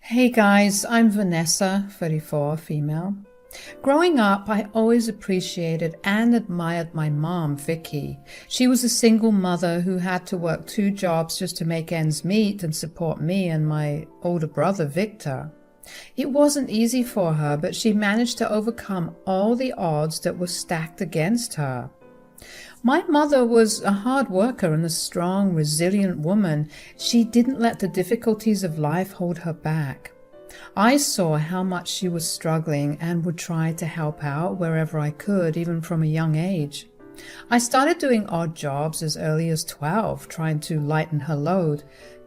Hey guys, I'm Vanessa, 34, female. Growing up, I always appreciated and admired my mom, Vicky. She was a single mother who had to work two jobs just to make ends meet and support me and my older brother, Victor. It wasn't easy for her, but she managed to overcome all the odds that were stacked against her. My mother was a hard worker and a strong, resilient woman. She didn't let the difficulties of life hold her back. I saw how much she was struggling and would try to help out wherever I could, even from a young age. I started doing odd jobs as early as 12, trying to lighten her load.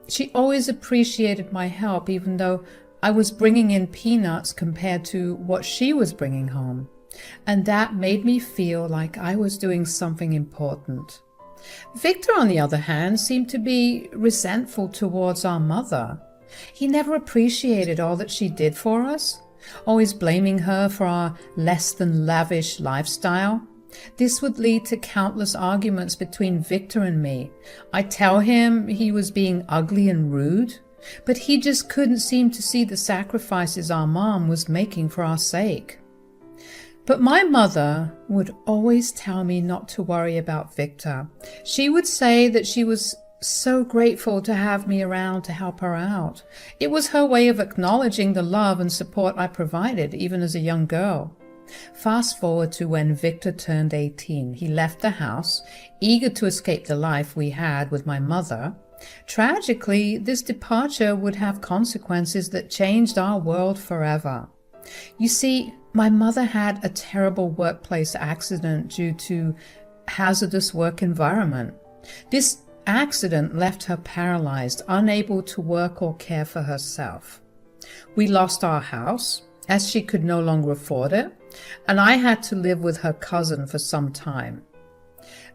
She always appreciated my help, even though I was bringing in peanuts compared to what she was bringing home. And that made me feel like I was doing something important. Victor, on the other hand, seemed to be resentful towards our mother. He never appreciated all that she did for us, always blaming her for our less than lavish lifestyle. This would lead to countless arguments between Victor and me. I'd tell him he was being ugly and rude, but he just couldn't seem to see the sacrifices our mom was making for our sake. But my mother would always tell me not to worry about Victor. She would say that she was so grateful to have me around to help her out. It was her way of acknowledging the love and support I provided, even as a young girl. Fast forward to when Victor turned 18. He left the house, eager to escape the life we had with my mother. Tragically, this departure would have consequences that changed our world forever. You see, my mother had a terrible workplace accident due to hazardous work environment. This accident left her paralyzed, unable to work or care for herself. We lost our house, as she could no longer afford it, and I had to live with her cousin for some time.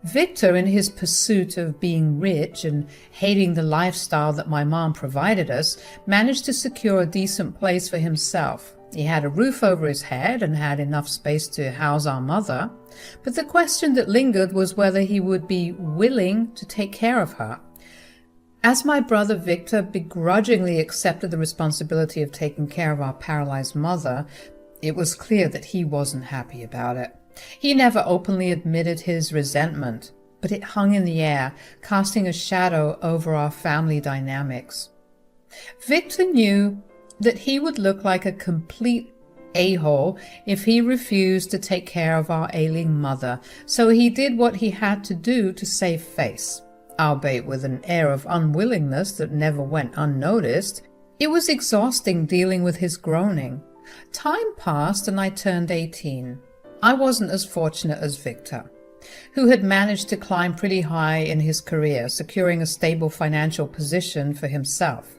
Victor, in his pursuit of being rich and hating the lifestyle that my mom provided us, managed to secure a decent place for himself. He had a roof over his head and had enough space to house our mother, but the question that lingered was whether he would be willing to take care of her. As my brother Victor begrudgingly accepted the responsibility of taking care of our paralyzed mother, it was clear that he wasn't happy about it. He never openly admitted his resentment, but it hung in the air, casting a shadow over our family dynamics. Victor knew that he would look like a complete a-hole if he refused to take care of our ailing mother, so he did what he had to do to save face, albeit with an air of unwillingness that never went unnoticed. It was exhausting dealing with his groaning. Time passed and I turned 18. I wasn't as fortunate as Victor, who had managed to climb pretty high in his career, securing a stable financial position for himself.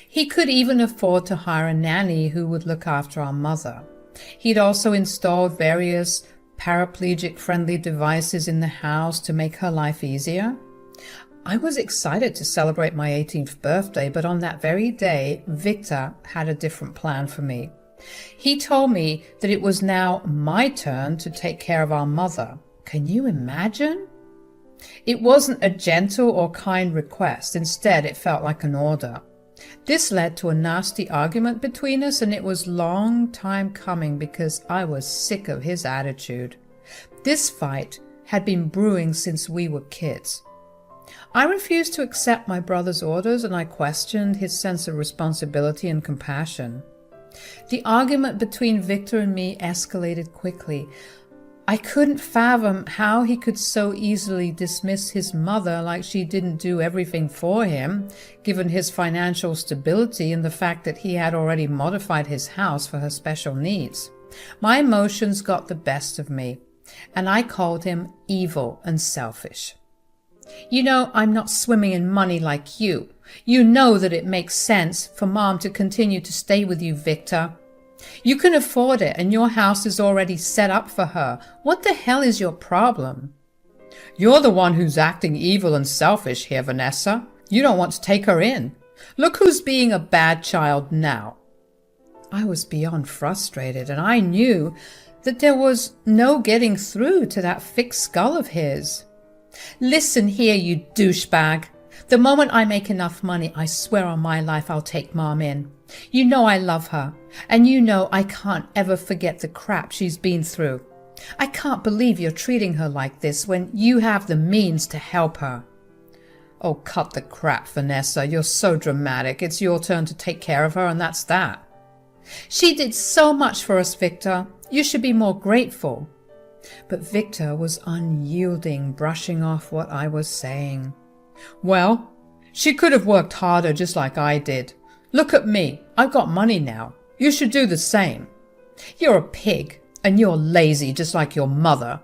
He could even afford to hire a nanny who would look after our mother. He'd also installed various paraplegic-friendly devices in the house to make her life easier. I was excited to celebrate my 18th birthday, but on that very day, Victor had a different plan for me. He told me that it was now my turn to take care of our mother. Can you imagine? It wasn't a gentle or kind request. Instead, it felt like an order. This led to a nasty argument between us, and it was long time coming because I was sick of his attitude. This fight had been brewing since we were kids. I refused to accept my brother's orders, and I questioned his sense of responsibility and compassion. The argument between Victor and me escalated quickly. I couldn't fathom how he could so easily dismiss his mother like she didn't do everything for him, given his financial stability and the fact that he had already modified his house for her special needs. My emotions got the best of me, and I called him evil and selfish. You know, I'm not swimming in money like you. You know that it makes sense for Mom to continue to stay with you, Victor. You can afford it, and your house is already set up for her. What the hell is your problem? You're the one who's acting evil and selfish here, Vanessa. You don't want to take her in. Look who's being a bad child now. I was beyond frustrated, and I knew that there was no getting through to that thick skull of his. Listen here, you douchebag. The moment I make enough money, I swear on my life I'll take Mom in. You know I love her, and you know I can't ever forget the crap she's been through. I can't believe you're treating her like this when you have the means to help her." "Oh, cut the crap, Vanessa. You're so dramatic. It's your turn to take care of her, and that's that." "She did so much for us, Victor. You should be more grateful." But Victor was unyielding, brushing off what I was saying. "Well, she could have worked harder just like I did. Look at me. I've got money now. You should do the same. You're a pig, and you're lazy just like your mother."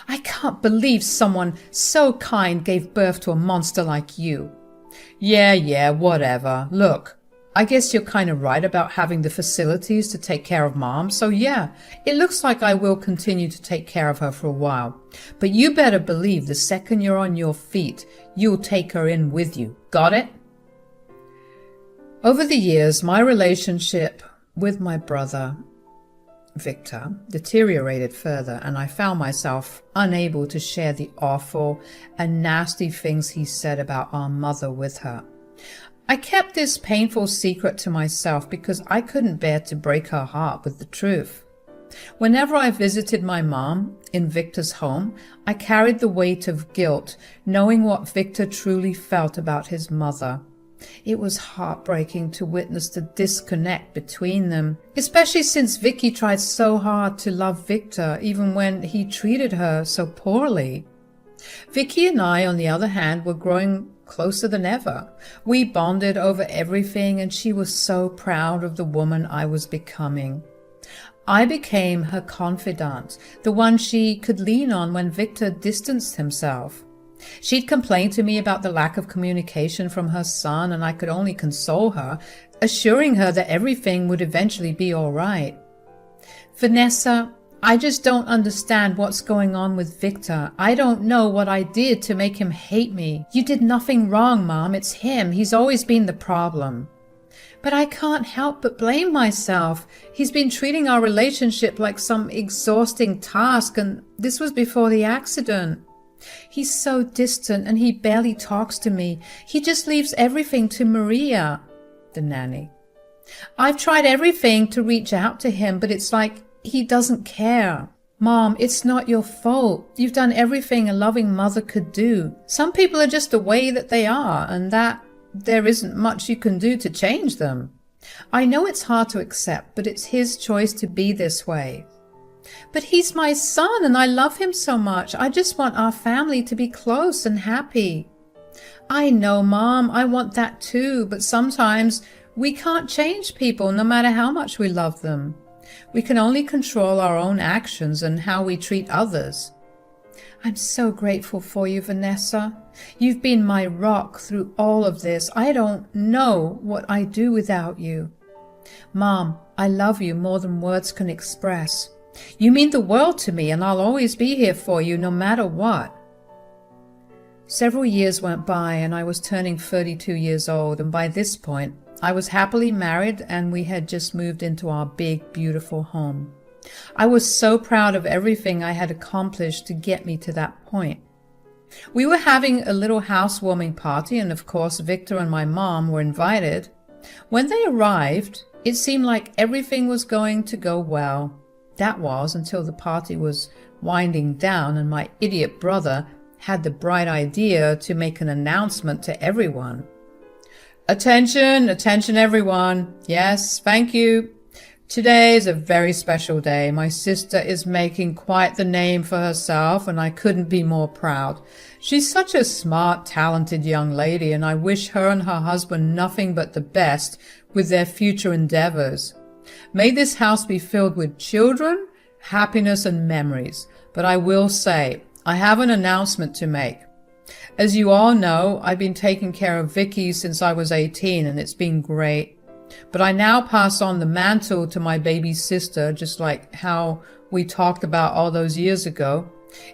"I can't believe someone so kind gave birth to a monster like you." Yeah, whatever. Look, I guess you're kind of right about having the facilities to take care of Mom, so yeah, it looks like I will continue to take care of her for a while. But you better believe the second you're on your feet, you'll take her in with you. Got it? Over the years, my relationship with my brother, Victor, deteriorated further, and I found myself unable to share the awful and nasty things he said about our mother with her. I kept this painful secret to myself because I couldn't bear to break her heart with the truth. Whenever I visited my mom in Victor's home, I carried the weight of guilt, knowing what Victor truly felt about his mother. It was heartbreaking to witness the disconnect between them, especially since Vicky tried so hard to love Victor even when he treated her so poorly. Vicky and I, on the other hand, were growing closer than ever. We bonded over everything, and she was so proud of the woman I was becoming. I became her confidant, the one she could lean on when Victor distanced himself. She'd complain to me about the lack of communication from her son, and I could only console her, assuring her that everything would eventually be all right. "Vanessa, I just don't understand what's going on with Victor. I don't know what I did to make him hate me." "You did nothing wrong, Mom. It's him. He's always been the problem." "But I can't help but blame myself. He's been treating our relationship like some exhausting task, and this was before the accident. He's so distant and he barely talks to me. He just leaves everything to Maria," the nanny. "I've tried everything to reach out to him, but it's like he doesn't care." "Mom, it's not your fault. You've done everything a loving mother could do. Some people are just the way that they are, and that there isn't much you can do to change them. I know it's hard to accept, but it's his choice to be this way." "But he's my son and I love him so much. I just want our family to be close and happy." "I know, Mom. I want that too, but sometimes we can't change people no matter how much we love them. We can only control our own actions and how we treat others." "I'm so grateful for you, Vanessa. You've been my rock through all of this. I don't know what I'd do without you." "Mom, I love you more than words can express. You mean the world to me, and I'll always be here for you no matter what." Several years went by, and I was turning 32 years old, and by this point, I was happily married, and we had just moved into our big, beautiful home. I was so proud of everything I had accomplished to get me to that point. We were having a little housewarming party, and of course, Victor and my mom were invited. When they arrived, it seemed like everything was going to go well. That was until the party was winding down, and my idiot brother had the bright idea to make an announcement to everyone. "Attention, attention everyone. Yes, thank you. Today is a very special day. My sister is making quite the name for herself, and I couldn't be more proud. She's such a smart, talented young lady, and I wish her and her husband nothing but the best with their future endeavors. May this house be filled with children, happiness, and memories. But I will say, I have an announcement to make. As you all know, I've been taking care of Vicky since I was 18, and it's been great. But I now pass on the mantle to my baby sister, just like how we talked about all those years ago.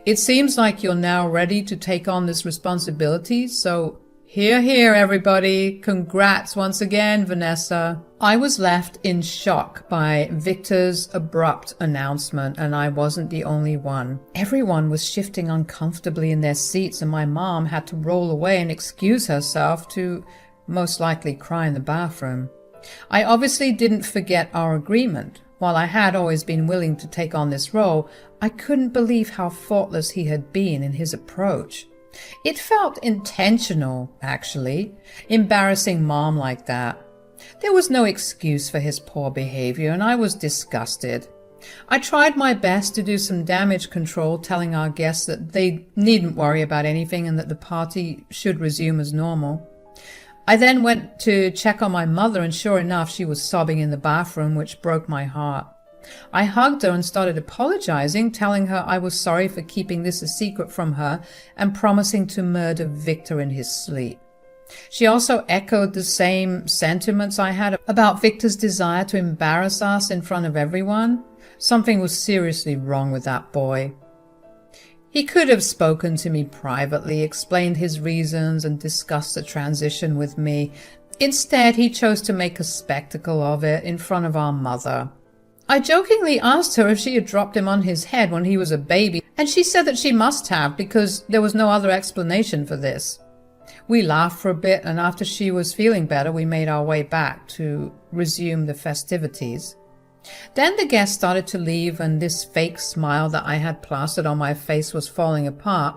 It seems like you're now ready to take on this responsibility, so Hear, hear, everybody. Congrats once again, Vanessa. I was left in shock by Victor's abrupt announcement, and I wasn't the only one. Everyone was shifting uncomfortably in their seats, and my mom had to roll away and excuse herself to most likely cry in the bathroom. I obviously didn't forget our agreement. While I had always been willing to take on this role, I couldn't believe how thoughtless he had been in his approach. It felt intentional, actually, embarrassing Mom like that. There was no excuse for his poor behavior, and I was disgusted. I tried my best to do some damage control, telling our guests that they needn't worry about anything and that the party should resume as normal. I then went to check on my mother, and sure enough, she was sobbing in the bathroom, which broke my heart. I hugged her and started apologizing, telling her I was sorry for keeping this a secret from her and promising to murder Victor in his sleep. She also echoed the same sentiments I had about Victor's desire to embarrass us in front of everyone. Something was seriously wrong with that boy. He could have spoken to me privately, explained his reasons, and discussed the transition with me. Instead, he chose to make a spectacle of it in front of our mother. I jokingly asked her if she had dropped him on his head when he was a baby, and she said that she must have because there was no other explanation for this. We laughed for a bit, and after she was feeling better, we made our way back to resume the festivities. Then the guests started to leave, and this fake smile that I had plastered on my face was falling apart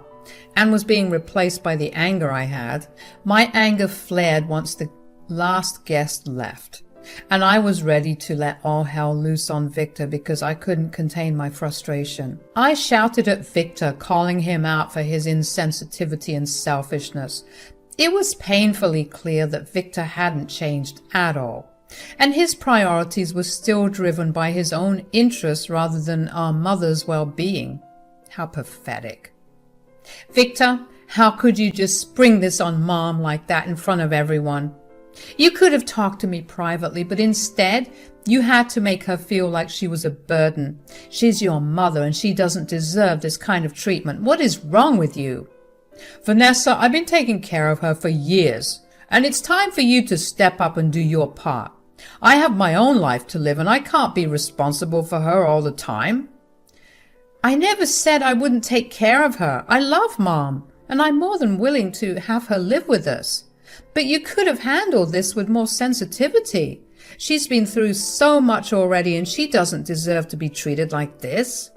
and was being replaced by the anger I had. My anger flared once the last guest left, and I was ready to let all hell loose on Victor because I couldn't contain my frustration. I shouted at Victor, calling him out for his insensitivity and selfishness. It was painfully clear that Victor hadn't changed at all, and his priorities were still driven by his own interests rather than our mother's well-being. How pathetic. Victor, how could you just spring this on Mom like that in front of everyone? You could have talked to me privately, but instead you had to make her feel like she was a burden. She's your mother and she doesn't deserve this kind of treatment. What is wrong with you? Vanessa, I've been taking care of her for years, and it's time for you to step up and do your part. I have my own life to live, and I can't be responsible for her all the time. I never said I wouldn't take care of her. I love Mom, and I'm more than willing to have her live with us. But you could have handled this with more sensitivity. She's been through so much already, and she doesn't deserve to be treated like this.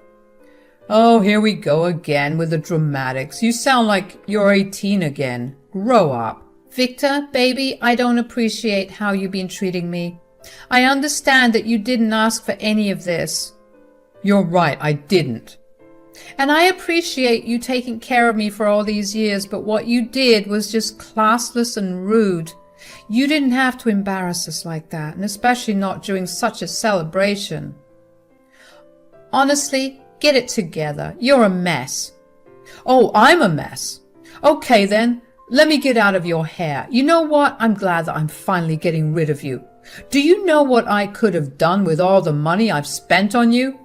Oh, here we go again with the dramatics. You sound like you're 18 again. Grow up. Victor, baby, I don't appreciate how you've been treating me. I understand that you didn't ask for any of this. You're right, I didn't. And I appreciate you taking care of me for all these years, but what you did was just classless and rude. You didn't have to embarrass us like that, and especially not during such a celebration. Honestly, get it together. You're a mess. Oh, I'm a mess. Okay then, let me get out of your hair. You know what? I'm glad that I'm finally getting rid of you. Do you know what I could have done with all the money I've spent on you?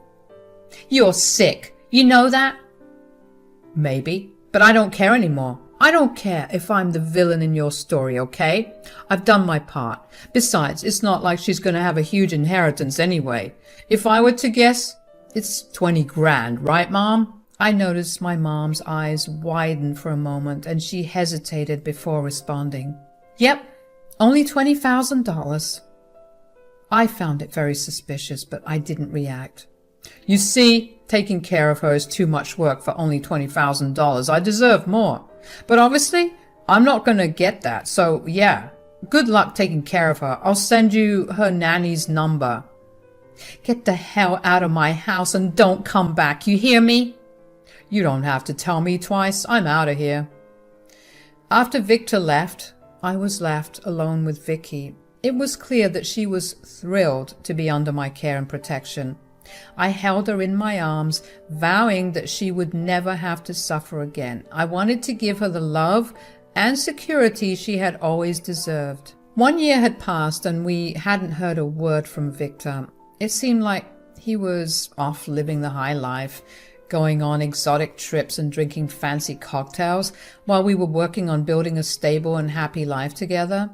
You're sick. You know that? Maybe, but I don't care anymore. I don't care if I'm the villain in your story, okay? I've done my part. Besides, it's not like she's going to have a huge inheritance anyway. If I were to guess, it's 20 grand, right, Mom? I noticed my mom's eyes widen for a moment, and she hesitated before responding. Yep, only $20,000. I found it very suspicious, but I didn't react. You see, taking care of her is too much work for only $20,000. I deserve more. But obviously, I'm not going to get that. So, yeah, good luck taking care of her. I'll send you her nanny's number. Get the hell out of my house and don't come back. You hear me? You don't have to tell me twice. I'm out of here. After Victor left, I was left alone with Vicky. It was clear that she was thrilled to be under my care and protection. I held her in my arms, vowing that she would never have to suffer again. I wanted to give her the love and security she had always deserved. 1 year had passed and we hadn't heard a word from Victor. It seemed like he was off living the high life. going on exotic trips and drinking fancy cocktails while we were working on building a stable and happy life together.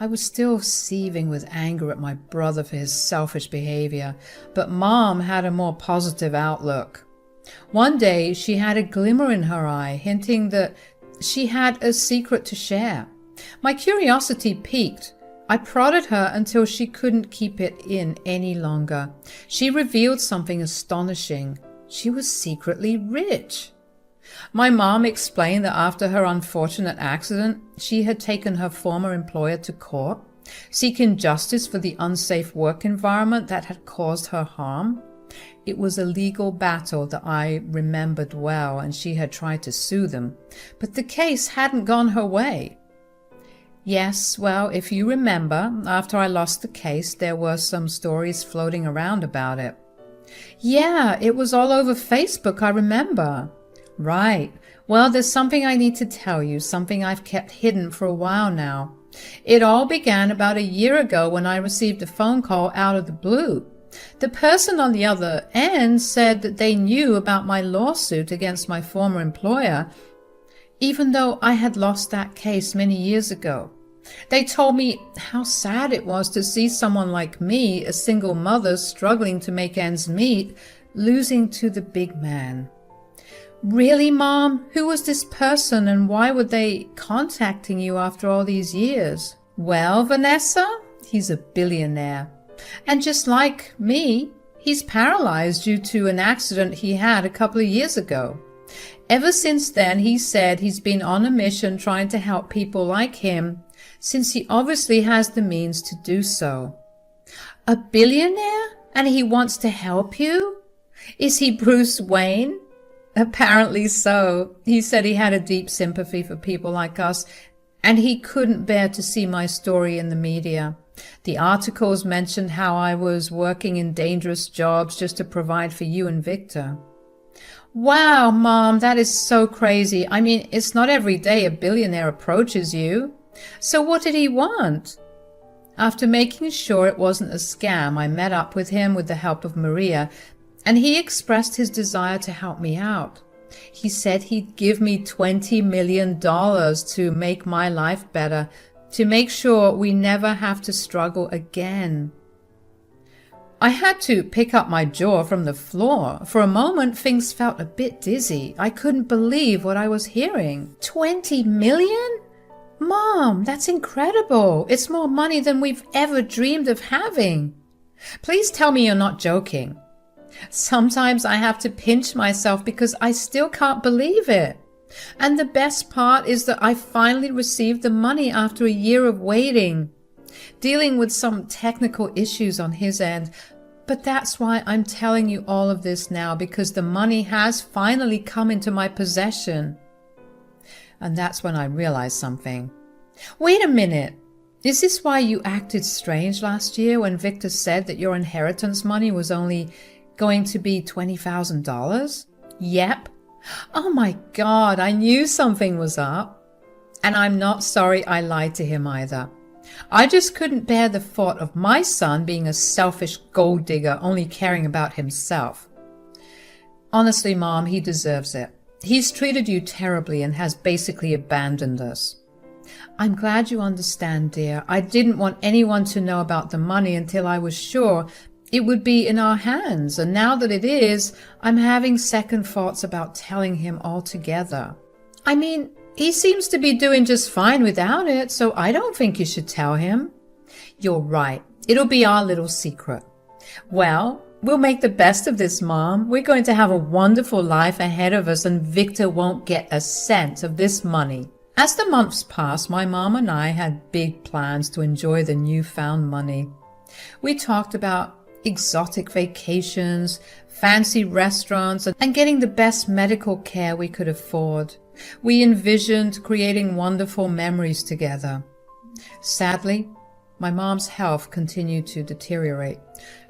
I was still seething with anger at my brother for his selfish behavior, but Mom had a more positive outlook. One day she had a glimmer in her eye, hinting that she had a secret to share. My curiosity piqued. I prodded her until she couldn't keep it in any longer. She revealed something astonishing. She was secretly rich. My mom explained that after her unfortunate accident, she had taken her former employer to court, seeking justice for the unsafe work environment that had caused her harm. It was a legal battle that I remembered well, and she had tried to sue them, but the case hadn't gone her way. Yes, well, if you remember, after I lost the case, there were some stories floating around about it. Yeah, it was all over Facebook, I remember. Right. Well, there's something I need to tell you, something I've kept hidden for a while now. It all began about a year ago when I received a phone call out of the blue. The person on the other end said that they knew about my lawsuit against my former employer, even though I had lost that case many years ago. They told me how sad it was to see someone like me, a single mother struggling to make ends meet, losing to the big man. Really, Mom? Who was this person and why were they contacting you after all these years? Well, Vanessa, he's a billionaire. And just like me, he's paralyzed due to an accident he had a couple of years ago. Ever since then, he said he's been on a mission trying to help people like him, since he obviously has the means to do so. A billionaire? And he wants to help you? Is he Bruce Wayne? Apparently so. He said he had a deep sympathy for people like us, and he couldn't bear to see my story in the media. The articles mentioned how I was working in dangerous jobs just to provide for you and Victor. Wow, Mom, that is so crazy. I mean, it's not every day a billionaire approaches you. So what did he want? After making sure it wasn't a scam, I met up with him with the help of Maria, and he expressed his desire to help me out. He said he'd give me $20 million to make my life better, to make sure we never have to struggle again. I had to pick up my jaw from the floor. For a moment, things felt a bit dizzy. I couldn't believe what I was hearing. 20 million? Mom, that's incredible. It's more money than we've ever dreamed of having. Please tell me you're not joking. Sometimes I have to pinch myself because I still can't believe it. And the best part is that I finally received the money after a year of waiting, dealing with some technical issues on his end. But that's why I'm telling you all of this now, because the money has finally come into my possession. And that's when I realized something. Wait a minute. Is this why you acted strange last year when Victor said that your inheritance money was only going to be $20,000? Yep. Oh my God, I knew something was up. And I'm not sorry I lied to him either. I just couldn't bear the thought of my son being a selfish gold digger only caring about himself. Honestly, Mom, he deserves it. He's treated you terribly and has basically abandoned us. I'm glad you understand, dear. I didn't want anyone to know about the money until I was sure it would be in our hands, and now that it is, I'm having second thoughts about telling him altogether. I mean, he seems to be doing just fine without it, so I don't think you should tell him. You're right. It'll be our little secret. Well, we'll make the best of this, Mom. We're going to have a wonderful life ahead of us, and Victor won't get a cent of this money. As the months passed, my mom and I had big plans to enjoy the newfound money. We talked about exotic vacations, fancy restaurants, and getting the best medical care we could afford. We envisioned creating wonderful memories together. Sadly, my mom's health continued to deteriorate.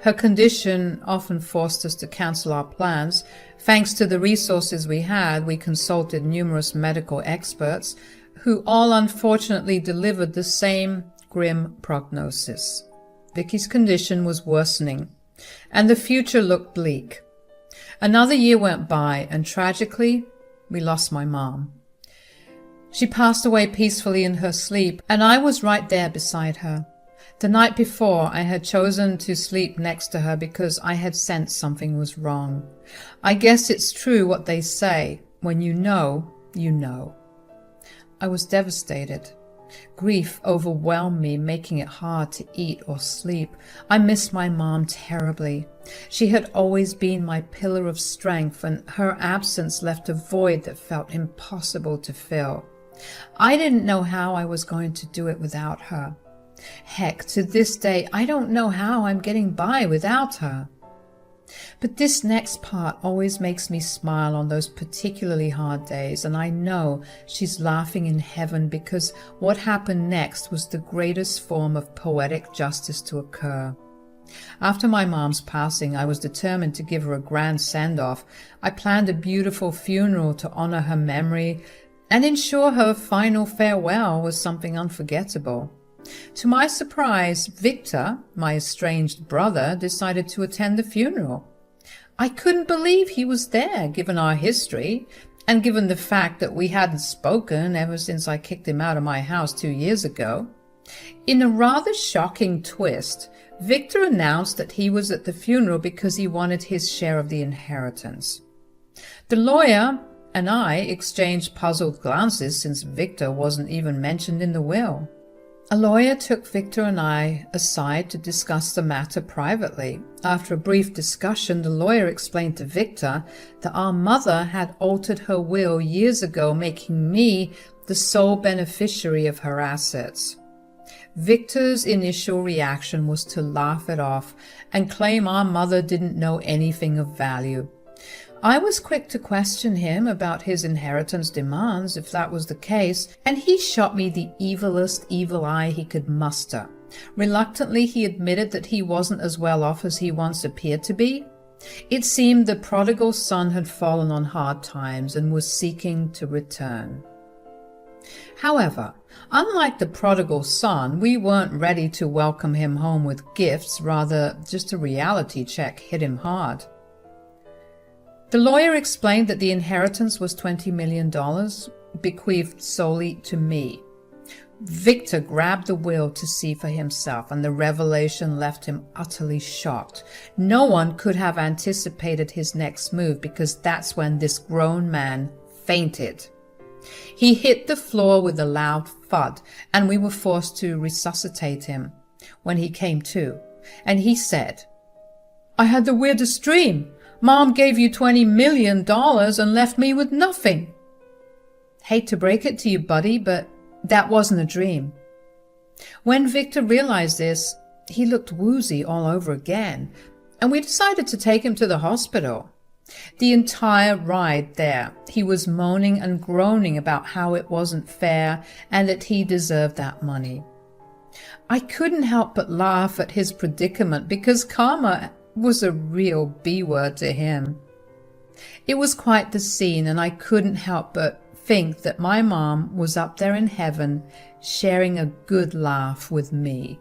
Her condition often forced us to cancel our plans. Thanks to the resources we had, we consulted numerous medical experts who all unfortunately delivered the same grim prognosis. Vicky's condition was worsening, and the future looked bleak. Another year went by, and tragically, we lost my mom. She passed away peacefully in her sleep, and I was right there beside her. The night before, I had chosen to sleep next to her because I had sensed something was wrong. I guess it's true what they say, when you know, you know. I was devastated. Grief overwhelmed me, making it hard to eat or sleep. I missed my mom terribly. She had always been my pillar of strength, and her absence left a void that felt impossible to fill. I didn't know how I was going to do it without her. Heck, to this day, I don't know how I'm getting by without her. But this next part always makes me smile on those particularly hard days, and I know she's laughing in heaven because what happened next was the greatest form of poetic justice to occur. After my mom's passing, I was determined to give her a grand send-off. I planned a beautiful funeral to honor her memory and ensure her final farewell was something unforgettable. To my surprise, Victor, my estranged brother, decided to attend the funeral. I couldn't believe he was there, given our history, and given the fact that we hadn't spoken ever since I kicked him out of my house 2 years ago. In a rather shocking twist, Victor announced that he was at the funeral because he wanted his share of the inheritance. The lawyer and I exchanged puzzled glances since Victor wasn't even mentioned in the will. A lawyer took Victor and I aside to discuss the matter privately. After a brief discussion, the lawyer explained to Victor that our mother had altered her will years ago, making me the sole beneficiary of her assets. Victor's initial reaction was to laugh it off and claim our mother didn't know anything of value. I was quick to question him about his inheritance demands, if that was the case, and he shot me the evilest evil eye he could muster. Reluctantly, he admitted that he wasn't as well off as he once appeared to be. It seemed the prodigal son had fallen on hard times and was seeking to return. However, unlike the prodigal son, we weren't ready to welcome him home with gifts, rather just a reality check hit him hard. The lawyer explained that the inheritance was $20 million, bequeathed solely to me. Victor grabbed the will to see for himself, and the revelation left him utterly shocked. No one could have anticipated his next move, because that's when this grown man fainted. He hit the floor with a loud thud, and we were forced to resuscitate him. When he came to, and he said, "I had the weirdest dream. Mom gave you $20 million and left me with nothing." Hate to break it to you, buddy, but that wasn't a dream. When Victor realized this, he looked woozy all over again, and we decided to take him to the hospital. The entire ride there, he was moaning and groaning about how it wasn't fair and that he deserved that money. I couldn't help but laugh at his predicament because karma was a real B-word to him. It was quite the scene, and I couldn't help but think that my mom was up there in heaven sharing a good laugh with me.